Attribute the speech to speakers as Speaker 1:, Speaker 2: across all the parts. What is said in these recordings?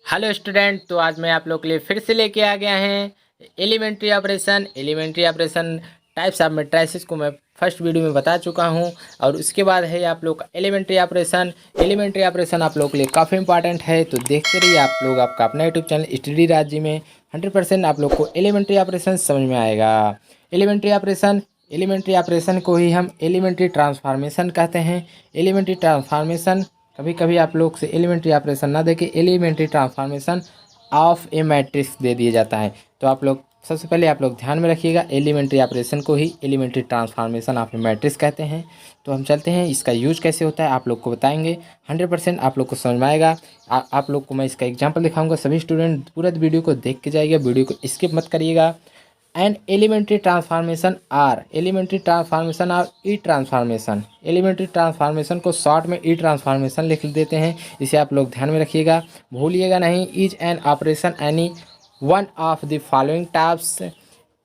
Speaker 1: Hello student, तो आज मैं आप लोग के लिए फिर से लेके आ गया हैं elementary operation types of matrices को मैं फर्स्ट वीडियो में बता चुका हूं। और उसके बाद है आप लोग का एलिमेंट्री ऑपरेशन आप लोग के लिए काफ़ी इंपॉर्टेंट है। तो देखते रहिए आप लोग, आपका अपना YouTube channel study Raj ji में 100% आप लोग को एलिमेंट्री ऑपरेशन समझ में आएगा। एलिमेंट्री ऑपरेशन को ही हम एलिमेंट्री ट्रांसफॉर्मेशन कहते हैं। एलिमेंट्री ट्रांसफॉर्मेशन कभी कभी आप लोग से एलिमेंट्री ऑपरेशन ना देके elementary transformation of a matrix दे दिया जाता है। तो आप लोग सबसे पहले आप लोग ध्यान में रखिएगा, एलिमेंट्री ऑपरेशन को ही elementary transformation of a matrix कहते हैं। तो हम चलते हैं, इसका यूज कैसे होता है आप लोग को बताएंगे। 100% आप लोग को समझ में आएगा। आप लोग को मैं इसका एग्जाम्पल दिखाऊंगा। सभी स्टूडेंट पूरा वीडियो को देख के जाइएगा, वीडियो को स्किप मत करिएगा। And elementary transformation are elementary transformation और ई ट्रांसफॉर्मेशन। एलिमेंट्री ट्रांसफॉर्मेशन को शॉर्ट में ई ट्रांसफॉर्मेशन लिख देते हैं, इसे आप लोग ध्यान में रखिएगा, भूलिएगा नहीं। Is an operation any one of the following types.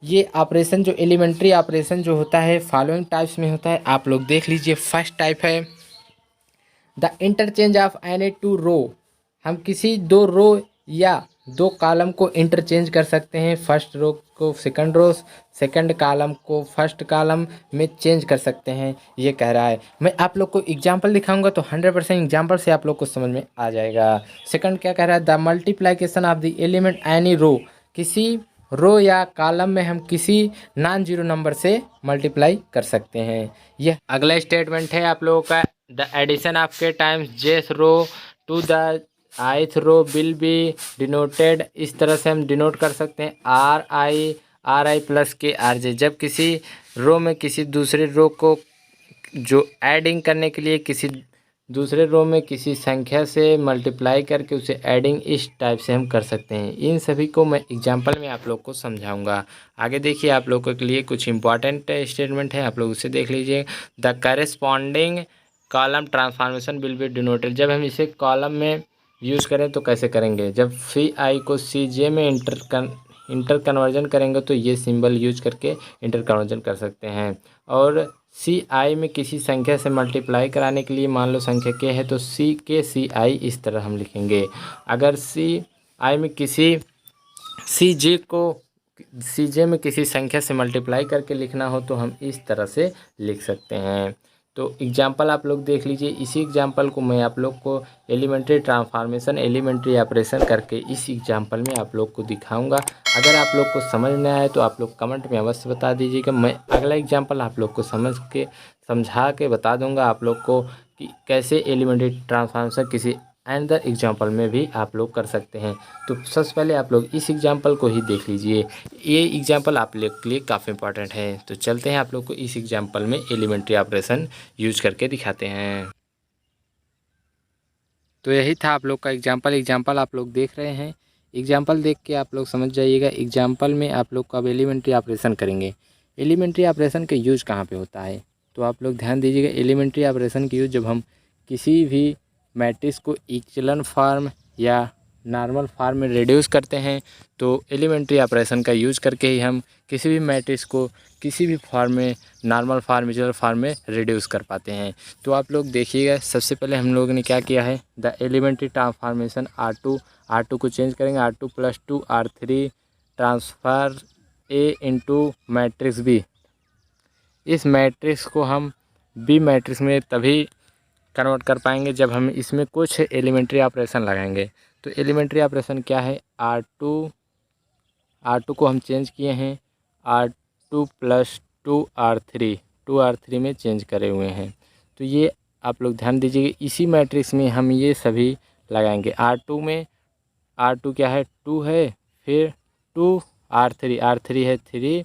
Speaker 1: ये ऑपरेशन जो एलिमेंट्री ऑपरेशन जो होता है फॉलोइंग टाइप्स में होता है। आप लोग देख लीजिए, फर्स्ट टाइप है the interchange of any two row. हम किसी दो रो या दो कॉलम को इंटरचेंज कर सकते हैं। फर्स्ट रो को सेकंड रो, सेकंड कॉलम को फर्स्ट कॉलम में चेंज कर सकते हैं, ये कह रहा है। मैं आप लोग को एग्जांपल दिखाऊंगा तो 100% एग्जांपल से आप लोग को समझ में आ जाएगा। सेकंड क्या कह रहा है, the multiplication of the element any row. किसी रो या कॉलम में हम किसी नॉन जीरो नंबर से मल्टीप्लाई कर सकते हैं। यह अगला स्टेटमेंट है आप लोगों का, the addition of k times j's row to the ith row will be denoted. इस तरह से हम डिनोट कर सकते हैं R i plus k R j. जब किसी रो में किसी दूसरे रो को जो एडिंग करने के लिए किसी दूसरे रो में किसी संख्या से मल्टीप्लाई करके उसे एडिंग इस टाइप से हम कर सकते हैं। इन सभी को मैं एग्जांपल में आप लोग को समझाऊंगा। आगे देखिए, आप लोगों के लिए कुछ इंपॉर्टेंट स्टेटमेंट है, आप लोग उसे देख लीजिए। The corresponding column transformation will be denoted. जब हम इसे कॉलम में यूज़ करें तो कैसे करेंगे, जब सी आई को सी जे में इंटर कन्वर्जन करेंगे तो ये सिंबल यूज करके इंटर कन्वर्जन कर सकते हैं। और सी आई में किसी संख्या से मल्टीप्लाई कराने के लिए, मान लो संख्या के है तो सी आई इस तरह हम लिखेंगे। अगर सी आई में किसी सी जे में किसी संख्या से मल्टीप्लाई करके लिखना हो तो हम इस तरह से लिख सकते हैं। तो एग्जाम्पल आप लोग देख लीजिए। इसी एग्जाम्पल को मैं आप लोग को एलिमेंट्री ट्रांसफॉर्मेशन एलिमेंट्री ऑपरेशन करके इस एग्जाम्पल में आप लोग को दिखाऊंगा। अगर आप लोग को समझ में आए तो आप लोग कमेंट में अवश्य बता दीजिएगा। मैं अगला एग्जाम्पल आप लोग को समझा के बता दूंगा आप लोग को कि कैसे एलिमेंट्री ट्रांसफॉर्मेशन किसी एंड द एग्जाम्पल में भी आप लोग कर सकते हैं। तो सबसे पहले आप लोग इस एग्जाम्पल को ही देख लीजिए। ये एग्जाम्पल आप लोग के लिए काफ़ी इंपॉर्टेंट है। तो चलते हैं आप लोग को इस एग्जाम्पल में एलिमेंट्री ऑपरेशन यूज करके दिखाते हैं। तो यही था आप लोग का एग्जाम्पल आप लोग देख रहे हैं। एग्जाम्पल देख के आप लोग समझ जाइएगा। एग्जाम्पल में आप लोग को अब एलिमेंट्री ऑपरेशन करेंगे। एलिमेंट्री ऑपरेशन का यूज कहाँ पे होता है, तो आप लोग ध्यान दीजिएगा। एलिमेंट्री ऑपरेशन की यूज जब हम किसी भी मैट्रिक्स को इक्विवेलेंट फॉर्म या नॉर्मल फॉर्म में रिड्यूस करते हैं, तो एलिमेंट्री ऑपरेशन का यूज करके ही हम किसी भी मैट्रिक्स को किसी भी फॉर्म में, नॉर्मल फॉर्म, इक्विवेलेंट फॉर्म में रिड्यूस कर पाते हैं। तो आप लोग देखिएगा, सबसे पहले हम लोगों ने क्या किया है, द एलिमेंट्री ट्रांसफॉर्मेशन R2 को चेंज करेंगे, R2 + 2 R3 transfer A into matrix B। इस मैट्रिक्स को हम बी मैट्रिक्स में तभी कन्वर्ट कर पाएंगे जब हम इसमें कुछ एलिमेंट्री ऑपरेशन लगाएंगे। तो एलिमेंट्री ऑपरेशन क्या है, R2 को हम चेंज किए हैं R2 + 2 R3 में चेंज करे हुए हैं। तो ये आप लोग ध्यान दीजिए, इसी मैट्रिक्स में हम ये सभी लगाएंगे। R2 में R2 क्या है, 2 है, फिर 2 R3 है 3,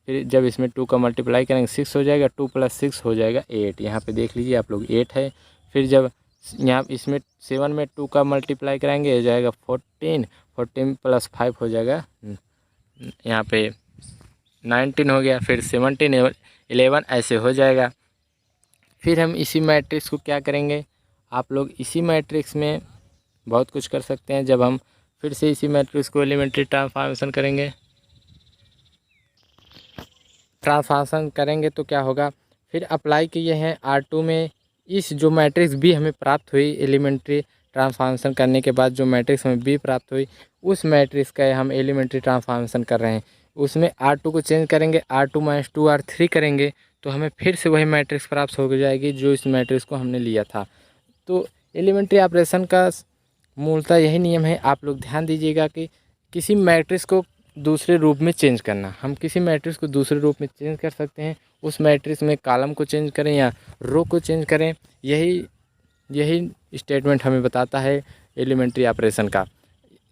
Speaker 1: फिर जब इसमें 2 का मल्टीप्लाई करेंगे 6 हो जाएगा, 2 + 6 हो जाएगा 8। यहाँ पे देख लीजिए आप लोग 8 है। फिर जब यहाँ इसमें 7 में 2 का मल्टीप्लाई कराएंगे हो जाएगा 14 + 5 हो जाएगा, यहाँ पे 19 हो गया। फिर 17 11 ऐसे हो जाएगा। फिर हम इसी मैट्रिक्स को क्या करेंगे, आप लोग इसी मैट्रिक्स में बहुत कुछ कर सकते हैं। जब हम फिर से इसी मैट्रिक्स को एलिमेंट्री ट्रांसफॉर्मेशन करेंगे तो क्या होगा, फिर अप्लाई किए हैं R2 में इस जो मैट्रिक्स भी हमें प्राप्त हुई एलिमेंट्री ट्रांसफॉर्मेशन करने के बाद जो मैट्रिक्स हमें बी प्राप्त हुई, उस मैट्रिक्स का हम एलिमेंट्री ट्रांसफॉर्मेशन कर रहे हैं। उसमें R2 को चेंज करेंगे, R2 - 2 R3 करेंगे तो हमें फिर से वही मैट्रिक्स प्राप्त हो जाएगी जो इस मैट्रिक्स को हमने लिया था। तो एलिमेंट्री ऑपरेशन का मूलतः यही नियम है। आप लोग ध्यान दीजिएगा कि किसी मैट्रिक्स को दूसरे रूप में चेंज करना, हम किसी मैट्रिक्स को दूसरे रूप में चेंज कर सकते हैं। उस मैट्रिक्स में कॉलम को चेंज करें या रो को चेंज करें, यही स्टेटमेंट हमें बताता है एलिमेंट्री ऑपरेशन का।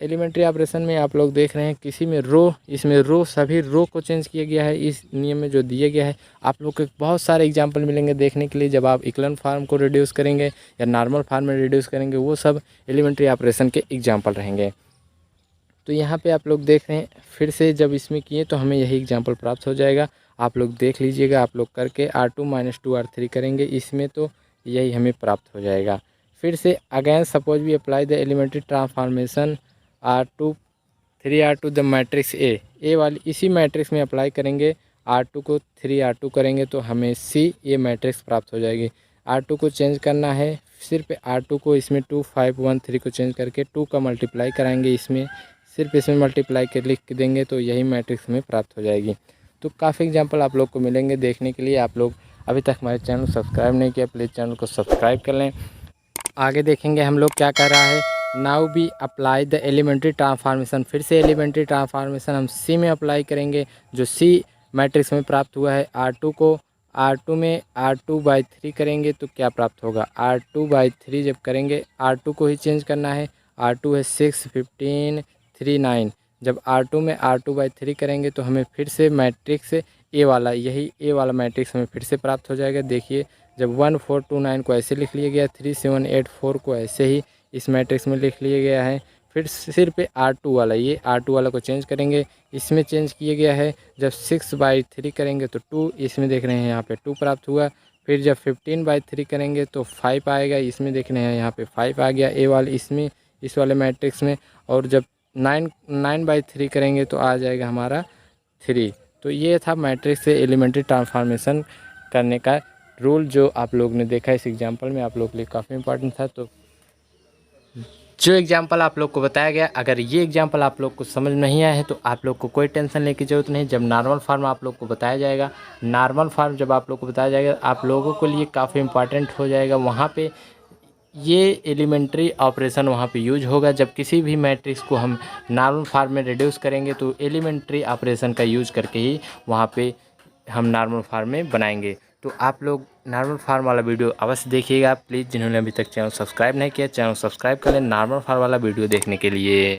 Speaker 1: एलिमेंट्री ऑपरेशन में आप लोग देख रहे हैं किसी में रो, इसमें रो सभी रो को चेंज किया गया है इस नियम में जो दिया गया है। आप लोग को बहुत सारे एग्जांपल मिलेंगे देखने के लिए जब आप इक्लन फॉर्म को रिड्यूस करेंगे या नॉर्मल फॉर्म में रिड्यूस करेंगे, वो सब एलिमेंट्री ऑपरेशन के एग्जाम्पल रहेंगे। तो यहाँ पे आप लोग देख रहे हैं फिर से जब इसमें किए तो हमें यही एग्जाम्पल प्राप्त हो जाएगा। आप लोग देख लीजिएगा, आप लोग करके R2 - 2 R3 करेंगे इसमें तो यही हमें प्राप्त हो जाएगा। फिर से again suppose we apply the elementary transformation R2 3R2 the matrix A वाली इसी मैट्रिक्स में अप्लाई करेंगे। R2 को 3R2 करेंगे तो हमें C ये मैट्रिक्स प्राप्त हो जाएगी। R2 को चेंज करना है, सिर्फ R2 को इसमें 2 5 1 3 को चेंज करके 2 का मल्टीप्लाई कराएंगे, इसमें सिर्फ इसमें मल्टीप्लाई कर लिख देंगे तो यही मैट्रिक्स हमें प्राप्त हो जाएगी। तो काफ़ी एग्जांपल आप लोग को मिलेंगे देखने के लिए। आप लोग अभी तक हमारे चैनल सब्सक्राइब नहीं किया, प्लीज़ चैनल को सब्सक्राइब कर लें। आगे देखेंगे हम लोग क्या कर रहा है। Now we apply the elementary transformation, फिर से एलिमेंट्री ट्रांसफॉर्मेशन हम सी में अप्लाई करेंगे। जो सी मैट्रिक्स में प्राप्त हुआ है R2 को R2 में R2/3 करेंगे तो क्या प्राप्त होगा। R2/3 जब करेंगे, R2 को ही चेंज करना है। R2 है 6 15 3 9। जब R2 में R2/3 करेंगे तो हमें फिर से मैट्रिक्स ए वाला, यही ए वाला मैट्रिक्स हमें फिर से प्राप्त हो जाएगा। देखिए जब 1 4 2 9 को ऐसे लिख लिया गया, 3 7 8 4 को ऐसे ही इस मैट्रिक्स में लिख लिया गया है। फिर सिर्फ R2 वाला, ये R2 वाला को चेंज करेंगे, इसमें चेंज किया गया है। जब 6/3 करेंगे तो 2, इसमें देख रहे हैं यहाँ पे 2 प्राप्त हुआ। फिर जब 15/3 करेंगे तो 5 आएगा, इसमें देख रहे हैं यहाँ पे 5 आ गया ए वाले इसमें, इस वाले मैट्रिक्स में। और जब 9/3 करेंगे तो आ जाएगा हमारा 3। तो ये था मैट्रिक्स से एलिमेंट्री ट्रांसफॉर्मेशन करने का रूल जो आप लोग ने देखा इस एग्जांपल में, आप लोग के लिए काफ़ी इंपॉर्टेंट था। तो जो एग्जांपल आप लोग को बताया गया, अगर ये एग्जांपल आप लोग को समझ नहीं आया है तो आप लोग को कोई टेंशन लेने की ज़रूरत नहीं। जब नॉर्मल फार्म आप लोग को बताया जाएगा, नॉर्मल फार्म जब आप लोग को बताया जाएगा आप लोगों के लिए काफ़ी इंपॉर्टेंट हो जाएगा। वहाँ पे ये एलिमेंट्री ऑपरेशन वहाँ पे यूज होगा। जब किसी भी मैट्रिक्स को हम नॉर्मल फार्म में रिड्यूस करेंगे तो एलिमेंट्री ऑपरेशन का यूज करके ही वहाँ पे हम नॉर्मल फार्म में बनाएंगे। तो आप लोग नॉर्मल फार्म वाला वीडियो अवश्य देखिएगा प्लीज़। जिन्होंने अभी तक चैनल सब्सक्राइब नहीं किया, चैनल सब्सक्राइब कर लें नॉर्मल फार्म वाला वीडियो देखने के लिए।